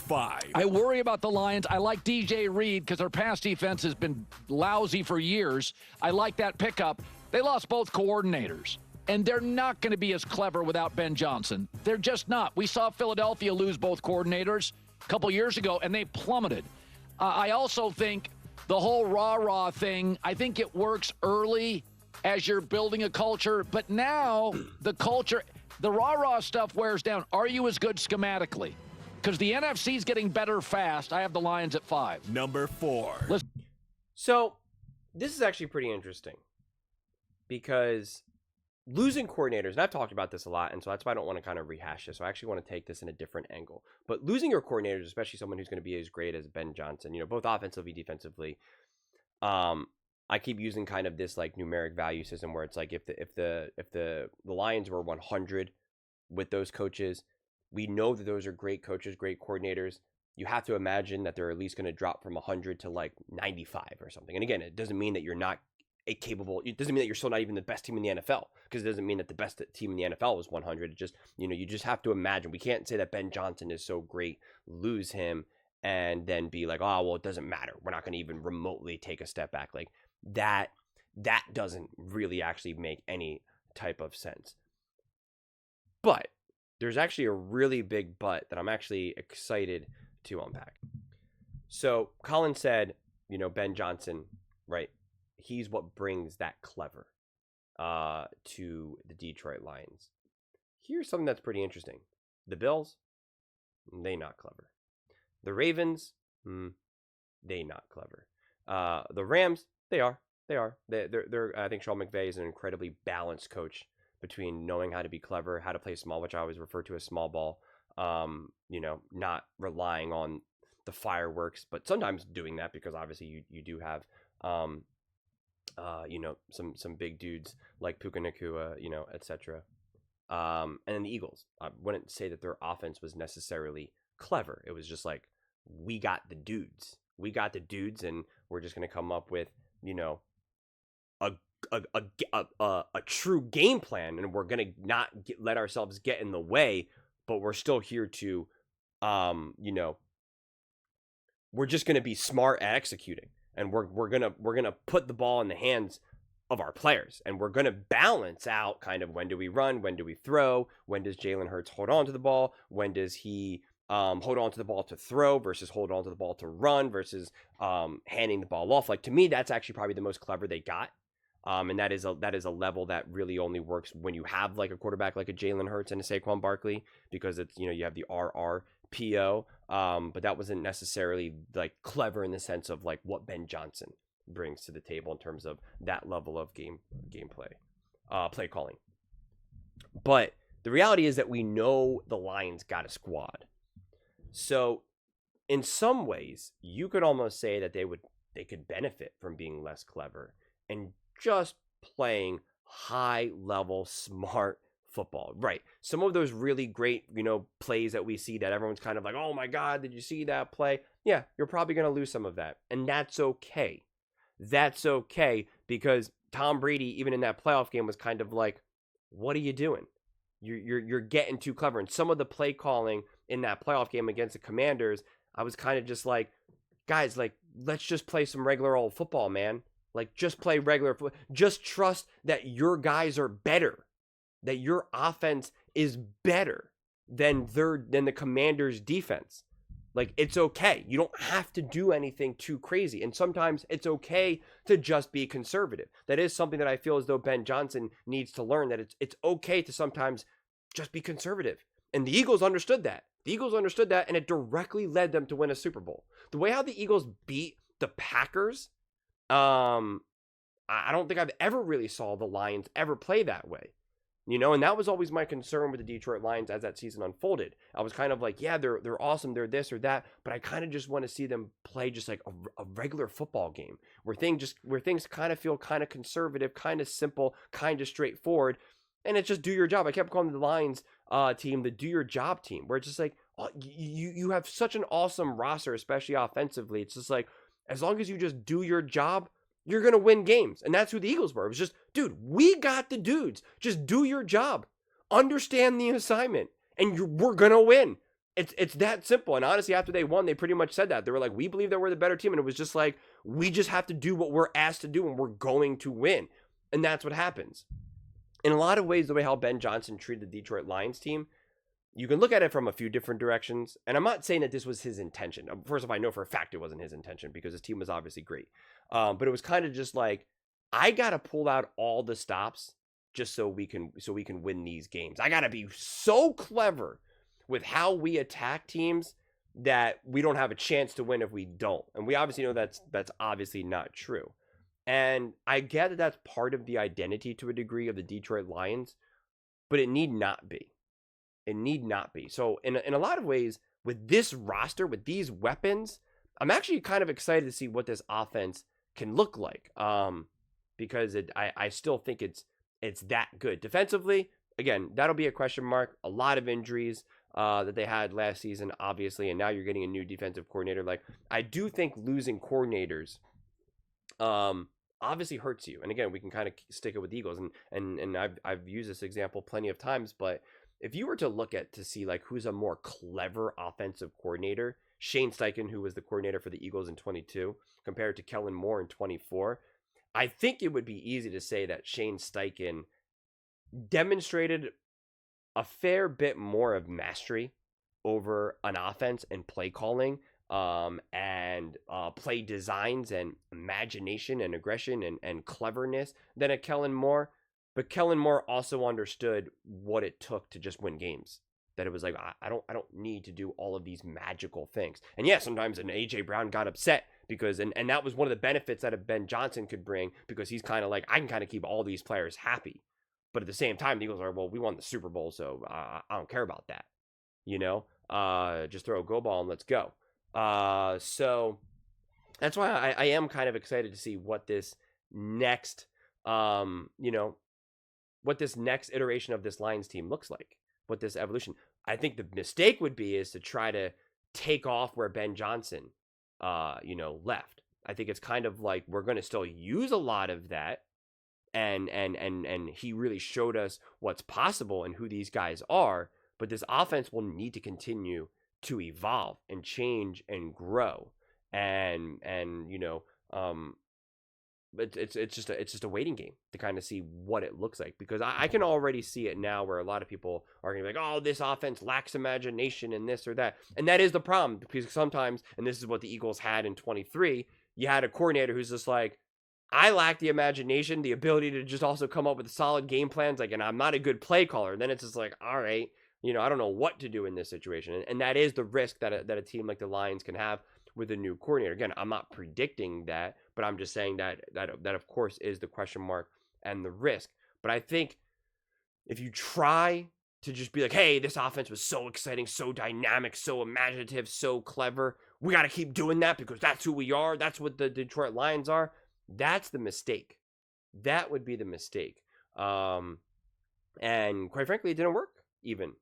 5. I worry about the Lions. I like DJ Reed because their pass defense has been lousy for years. I like that pickup. They lost both coordinators, and they're not going to be as clever without Ben Johnson. They're just not. We saw Philadelphia lose both coordinators a couple years ago, and they plummeted. I also think the whole rah-rah thing, I think it works early as you're building a culture, but now the culture, the rah-rah stuff wears down. Are you as good schematically? Because the NFC is getting better fast. I have the Lions at 5. Number 4. So this is actually pretty interesting because losing coordinators, and I've talked about this a lot, and so that's why I don't want to kind of rehash this. So I actually want to take this in a different angle. But losing your coordinators, especially someone who's going to be as great as Ben Johnson, both offensively, defensively, I keep using kind of this like numeric value system where it's like if the Lions were 100 with those coaches, we know that those are great coaches, great coordinators. You have to imagine that they're at least going to drop from 100 to like 95 or something. And again, it doesn't mean that you're not capable. It doesn't mean that you're still not even the best team in the NFL, because it doesn't mean that the best team in the NFL was 100. It just, you just have to imagine. We can't say that Ben Johnson is so great, lose him, and then be like, oh, well, it doesn't matter. We're not going to even remotely take a step back. Like that doesn't really actually make any type of sense. But there's actually a really big but that I'm actually excited to unpack. So Colin said, Ben Johnson, right? He's what brings that clever to the Detroit Lions. Here's something that's pretty interesting. The Bills, they not clever. The Ravens, they not clever. The Rams, they are. They're I think Sean McVay is an incredibly balanced coach between knowing how to be clever, how to play small, which I always refer to as small ball, not relying on the fireworks, but sometimes doing that because obviously you do have, some big dudes like Puka Nacua, etc. And then the Eagles, I wouldn't say that their offense was necessarily clever. It was just like, we got the dudes, and we're just going to come up with, a true game plan, and we're gonna not let ourselves get in the way, but we're still here to, we're just gonna be smart at executing, and we're gonna put the ball in the hands of our players, and we're gonna balance out kind of when do we run, when do we throw, when does Jalen Hurts hold on to the ball, when does he hold on to the ball to throw versus hold on to the ball to run versus handing the ball off. Like, to me, that's actually probably the most clever they got. And that is a level that really only works when you have like a quarterback like a Jalen Hurts and a Saquon Barkley, because it's, you have the RRPO. But that wasn't necessarily like clever in the sense of like what Ben Johnson brings to the table in terms of that level of gameplay, play calling. But the reality is that we know the Lions got a squad. So in some ways, you could almost say that they could benefit from being less clever and just playing high level, smart football. Right. Some of those really great, plays that we see that everyone's kind of like, oh my God, did you see that play? Yeah, you're probably going to lose some of that. And that's okay. That's okay, because Tom Brady, even in that playoff game, was kind of like, what are you doing? You're getting too clever. And some of the play calling in that playoff game against the Commanders, I was kind of just like, guys, like, let's just play some regular old football, man. Like, just play regular football. Just trust that your guys are better, that your offense is better than the Commanders' defense. Like, it's okay. You don't have to do anything too crazy. And sometimes it's okay to just be conservative. That is something that I feel as though Ben Johnson needs to learn, that it's okay to sometimes just be conservative. And the Eagles understood that. And it directly led them to win a Super Bowl. The way how the Eagles beat the Packers, I don't think I've ever really saw the Lions ever play that way. And that was always my concern with the Detroit Lions as that season unfolded. I was kind of like, yeah, they're awesome, they're this or that, but I kind of just want to see them play just like a regular football game where things kind of feel kind of conservative, kind of simple, kind of straightforward, and it's just do your job. I kept calling the Lions team the do your job team, where it's just like, oh, you have such an awesome roster, especially offensively. It's just like, as long as you just do your job, you're going to win games. And that's who the Eagles were. It was just, dude, we got the dudes. Just do your job. Understand the assignment. And we're going to win. It's that simple. And honestly, after they won, they pretty much said that. They were like, we believe that we're the better team. And it was just like, we just have to do what we're asked to do and we're going to win. And that's what happens. In a lot of ways, the way how Ben Johnson treated the Detroit Lions team, you can look at it from a few different directions. And I'm not saying that this was his intention. First of all, I know for a fact it wasn't his intention because his team was obviously great. But it was kind of just like, I got to pull out all the stops just so we can win these games. I got to be so clever with how we attack teams that we don't have a chance to win if we don't. And we obviously know that's obviously not true. And I get that that's part of the identity to a degree of the Detroit Lions, but it need not be. It need not be. So in a lot of ways, with this roster, with these weapons, I'm actually kind of excited to see what this offense can look like. Because I still think it's that good. Defensively, again, that'll be a question mark. A lot of injuries that they had last season, obviously, and now you're getting a new defensive coordinator. Like, I do think losing coordinators obviously hurts you. And again, we can kind of stick it with the Eagles, and I've used this example plenty of times, but if you were to look at to see like who's a more clever offensive coordinator, Shane Steichen, who was the coordinator for the Eagles in 22, compared to Kellen Moore in 24, I think it would be easy to say that Shane Steichen demonstrated a fair bit more of mastery over an offense and play calling, and play designs and imagination and aggression and cleverness than a Kellen Moore. But Kellen Moore also understood what it took to just win games. That it was like, I don't need to do all of these magical things. And yeah, sometimes an AJ Brown got upset because, and that was one of the benefits that a Ben Johnson could bring, because he's kind of like, I can kind of keep all these players happy. But at the same time, the Eagles are, well, we won the Super Bowl, so I don't care about that. You know, just throw a go ball and let's go. So that's why I am kind of excited to see what this next, what this next iteration of this Lions team looks like, what this evolution. I think the mistake would be is to try to take off where Ben Johnson, left. I think it's kind of like we're going to still use a lot of that, and he really showed us what's possible and who these guys are. But this offense will need to continue to evolve and change and grow, and it's just a waiting game to kind of see what it looks like, because I can already see it now where a lot of people are gonna be like, oh, this offense lacks imagination and this or that, and that is the problem, because sometimes, and this is what the Eagles had in 23, you had a coordinator who's just like, I lack the imagination, the ability to just also come up with solid game plans, like, and I'm not a good play caller. And then it's just like, all right, I don't know what to do in this situation. And that is the risk that a team like the Lions can have with a new coordinator. Again, I'm not predicting that, but I'm just saying that of course is the question mark and the risk. But I think if you try to just be like, hey, this offense was so exciting, so dynamic, so imaginative, so clever, we got to keep doing that because that's who we are, that's what the Detroit Lions are, that's the mistake. That would be the mistake. And quite frankly, it didn't work even,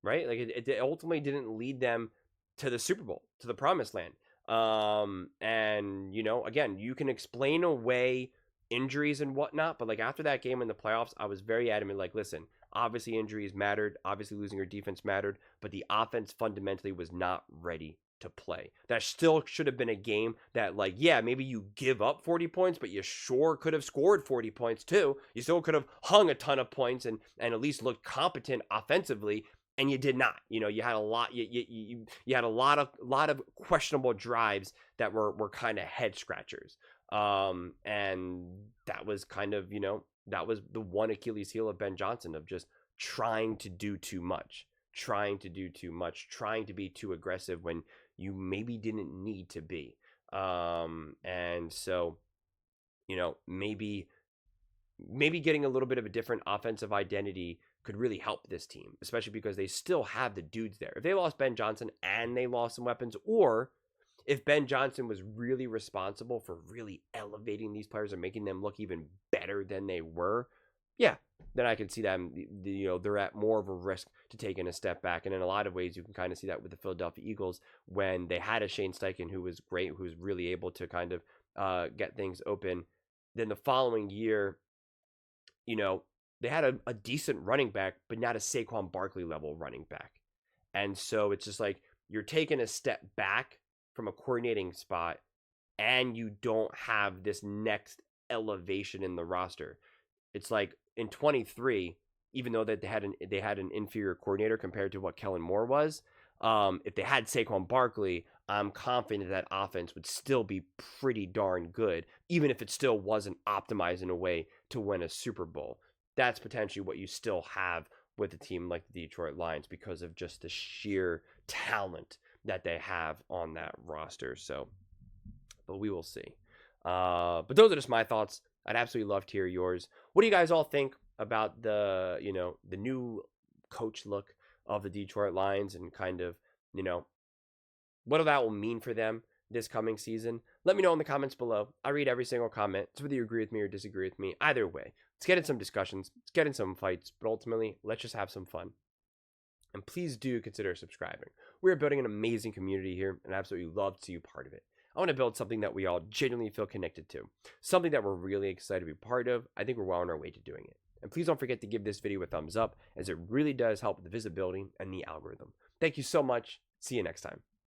right? Like it ultimately didn't lead them to the Super Bowl, to the promised land. And again, you can explain away injuries and whatnot, but like after that game in the playoffs, I was very adamant, like, listen, obviously injuries mattered, obviously losing your defense mattered, but the offense fundamentally was not ready to play. That still should have been a game that, like, yeah, maybe you give up 40 points, but you sure could have scored 40 points too. You still could have hung a ton of points and at least looked competent offensively, and you did not. You had a lot. You had a lot of questionable drives that were kind of head scratchers. And that was kind of that was the one Achilles heel of Ben Johnson, of just trying to do too much, trying to be too aggressive when you maybe didn't need to be. And so, maybe getting a little bit of a different offensive identity could really help this team, especially because they still have the dudes there. If they lost Ben Johnson and they lost some weapons, or if Ben Johnson was really responsible for really elevating these players and making them look even better than they were, yeah, then I can see them, they're at more of a risk to taking a step back. And in a lot of ways, you can kind of see that with the Philadelphia Eagles when they had a Shane Steichen who was great, who was really able to kind of get things open. Then the following year, they had a decent running back, but not a Saquon Barkley level running back. And so it's just like you're taking a step back from a coordinating spot, and you don't have this next elevation in the roster. It's like in 23, even though that they had an inferior coordinator compared to what Kellen Moore was, if they had Saquon Barkley, I'm confident that offense would still be pretty darn good, even if it still wasn't optimized in a way to win a Super Bowl. That's potentially what you still have with a team like the Detroit Lions because of just the sheer talent that they have on that roster. So, but we will see. But those are just my thoughts. I'd absolutely love to hear yours. What do you guys all think about the new coach look of the Detroit Lions and kind of, what that will mean for them this coming season? Let me know in the comments below. I read every single comment. It's whether you agree with me or disagree with me. Either way, let's get in some discussions. Let's get in some fights. But ultimately, let's just have some fun. And please do consider subscribing. We're building an amazing community here, and I absolutely love to see you part of it. I want to build something that we all genuinely feel connected to. Something that we're really excited to be part of. I think we're well on our way to doing it. And please don't forget to give this video a thumbs up, as it really does help with the visibility and the algorithm. Thank you so much. See you next time.